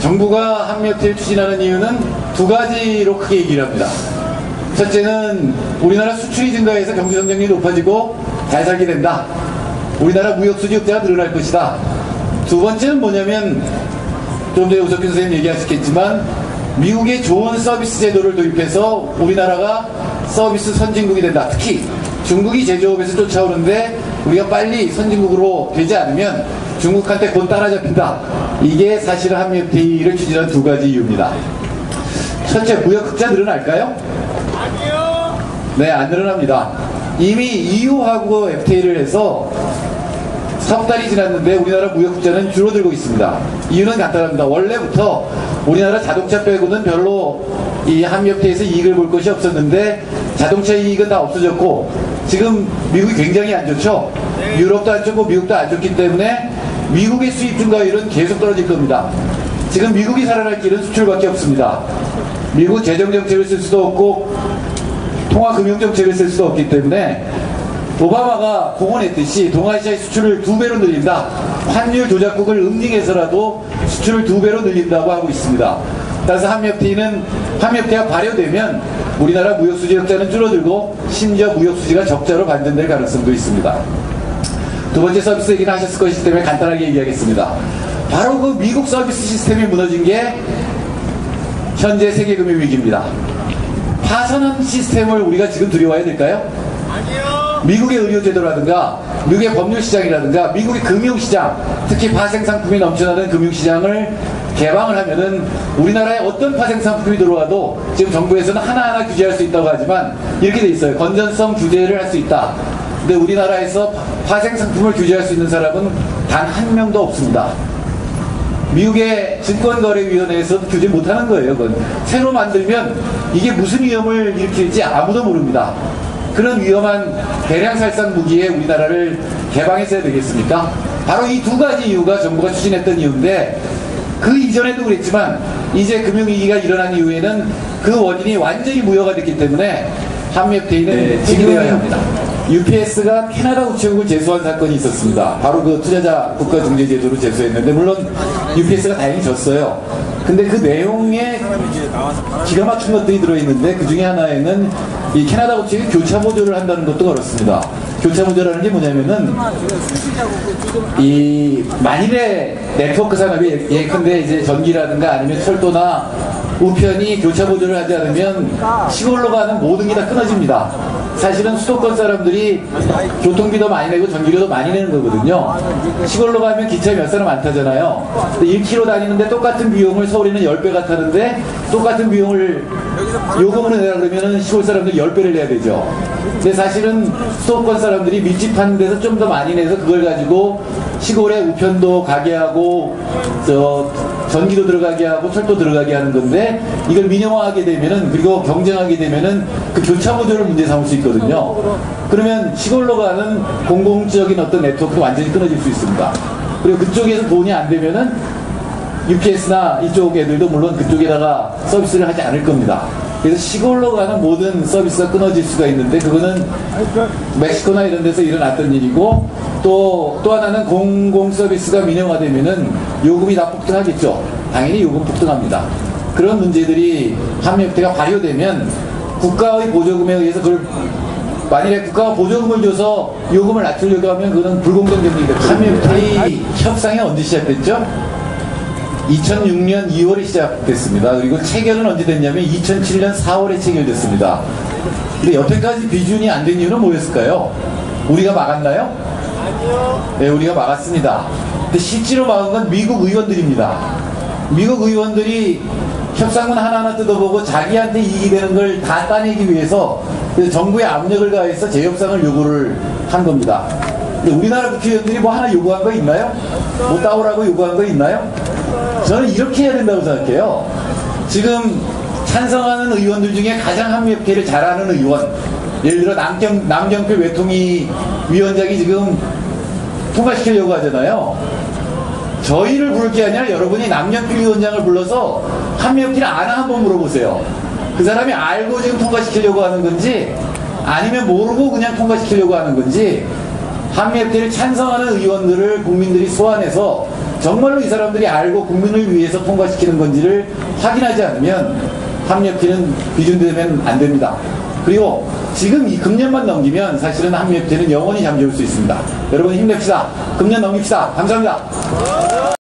정부가 한미협회를 추진하는 이유는 두 가지로 크게 얘기를 합니다. 첫째는 우리나라 수출이 증가해서 경제 성장률이 높아지고 잘 살게 된다. 우리나라 무역수지 흑자가 늘어날 것이다. 두 번째는 뭐냐면 좀 전에 우석균 선생님 얘기하셨겠지만 미국의 좋은 서비스 제도를 도입해서 우리나라가 서비스 선진국이 된다. 특히 중국이 제조업에서 쫓아오는데 우리가 빨리 선진국으로 되지 않으면 중국한테 곧 따라잡힌다. 이게 사실은 한미FTA를 추진한 두 가지 이유입니다. 첫째, 무역 흑자 늘어날까요? 아니요. 네, 안 늘어납니다. 이미 EU하고 FTA를 해서 석 달이 지났는데 우리나라 무역 흑자는 줄어들고 있습니다. 이유는 간단합니다. 원래부터 우리나라 자동차 빼고는 별로 이 한미협회에서 이익을 볼 것이 없었는데 자동차 이익은 다 없어졌고 지금 미국이 굉장히 안 좋죠. 유럽도 안 좋고 미국도 안 좋기 때문에 미국의 수입 증가율은 계속 떨어질 겁니다. 지금 미국이 살아날 길은 수출밖에 없습니다. 미국 재정정책을 쓸 수도 없고 통화금융정책을 쓸 수도 없기 때문에 오바마가 공언했듯이 동아시아의 수출을 2배로 늘린다. 환율 조작국을 응징해서라도 수출을 2배로 늘린다고 하고 있습니다. 따라서 한미협회가 발효되면 우리나라 무역수지 흑자는 줄어들고 심지어 무역수지가 적자로 반전될 가능성도 있습니다. 두 번째 서비스 얘기는 하셨을 것이기 때문에 간단하게 얘기하겠습니다. 바로 그 미국 서비스 시스템이 무너진 게 현재 세계금융위기입니다. 파산한 시스템을 우리가 지금 두려워해야 될까요? 아니요. 미국의 의료제도라든가 미국의 법률시장이라든가 미국의 금융시장, 특히 파생상품이 넘쳐나는 금융시장을 개방을 하면은 우리나라에 어떤 파생상품이 들어와도 지금 정부에서는 하나하나 규제할 수 있다고 하지만 이렇게 돼 있어요. 건전성 규제를 할 수 있다. 근데 우리나라에서 파생상품을 규제할 수 있는 사람은 단 한 명도 없습니다. 미국의 증권거래위원회에서도 규제 못하는 거예요. 그건 새로 만들면 이게 무슨 위험을 일으킬지 아무도 모릅니다. 그런 위험한 대량살상 무기에 우리나라를 개방했어야 되겠습니까? 바로 이 두 가지 이유가 정부가 추진했던 이유인데 그 이전에도 그랬지만 이제 금융위기가 일어난 이후에는 그 원인이 완전히 무효가 됐기 때문에 한미FTA는 폐기되어야 합니다. UPS가 캐나다 우체국을 제소한 사건이 있었습니다. 바로 그 투자자 국가중재제도로 제소했는데 물론 UPS가 다행히 졌어요. 근데 그 내용에 기가 막힌 것들이 들어있는데 그 중에 하나에는 이 캐나다 우체국이 교차 보조를 한다는 것도 그렇습니다. 교차 보조라는 게 뭐냐면은 이 만일에 네트워크 산업이 예컨대 이제 전기라든가 아니면 철도나 우편이 교차 보조를 하지 않으면 시골로 가는 모든 게 다 끊어집니다. 사실은 수도권 사람들이 교통비도 많이 내고 전기료도 많이 내는 거거든요. 시골로 가면 기차 몇 사람 안 타잖아요. 근데 1km 다니는데 똑같은 비용을 서울에는 10배가 타는데 똑같은 비용을 요금으로 내라 그러면은 시골 사람들 10배를 내야 되죠. 근데 사실은 수도권 사람들이 밀집하는 데서 좀 더 많이 내서 그걸 가지고 시골에 우편도 가게 하고 전기도 들어가게 하고 철도 들어가게 하는 건데 이걸 민영화하게 되면은 그리고 경쟁하게 되면은 그 교차 보조를 문제 삼을 수 있거든요. 그러면 시골로 가는 공공적인 어떤 네트워크가 완전히 끊어질 수 있습니다. 그리고 그쪽에서 돈이 안 되면은 UPS나 이쪽 애들도 물론 그쪽에다가 서비스를 하지 않을 겁니다. 그래서 시골로 가는 모든 서비스가 끊어질 수가 있는데 그거는 멕시코나 이런 데서 일어났던 일이고 또 하나는 공공 서비스가 민영화되면은 요금이 다 폭등하겠죠. 당연히 요금 폭등합니다. 그런 문제들이 한미협회가 발효되면 국가의 보조금에 의해서 그걸 만일에 국가가 보조금을 줘서 요금을 낮추려고 하면 그거는 불공정 경쟁이 되죠. 한미협회 협상이 언제 시작됐죠? 2006년 2월에 시작됐습니다. 그리고 체결은 언제 됐냐면 2007년 4월에 체결됐습니다. 근데 여태까지 비준이 안 된 이유는 뭐였을까요? 우리가 막았나요? 아니요. 네, 우리가 막았습니다. 근데 실제로 막은 건 미국 의원들입니다. 미국 의원들이 협상문 하나하나 뜯어보고 자기한테 이익이 되는 걸 다 따내기 위해서 정부에 압력을 가해서 재협상을 요구를 한 겁니다. 근데 우리나라 국회의원들이 뭐 하나 요구한 거 있나요? 뭐 따오라고 요구한 거 있나요? 저는 이렇게 해야 된다고 생각해요. 지금 찬성하는 의원들 중에 가장 한미협회를 잘하는 의원, 예를 들어 남경필 외통위 위원장이 지금 통과시키려고 하잖아요. 저희를 부를 게 아니라 여러분이 남경필 위원장을 불러서 한미협회를 아나 한번 물어보세요. 그 사람이 알고 지금 통과시키려고 하는 건지 아니면 모르고 그냥 통과시키려고 하는 건지 한미협회를 찬성하는 의원들을 국민들이 소환해서 정말로 이 사람들이 알고 국민을 위해서 통과시키는 건지를 확인하지 않으면 합리협회는 비준되면 안 됩니다. 그리고 지금 이 금년만 넘기면 사실은 합리협회는 영원히 잠재울 수 있습니다. 여러분 힘냅시다. 금년 넘깁시다. 감사합니다.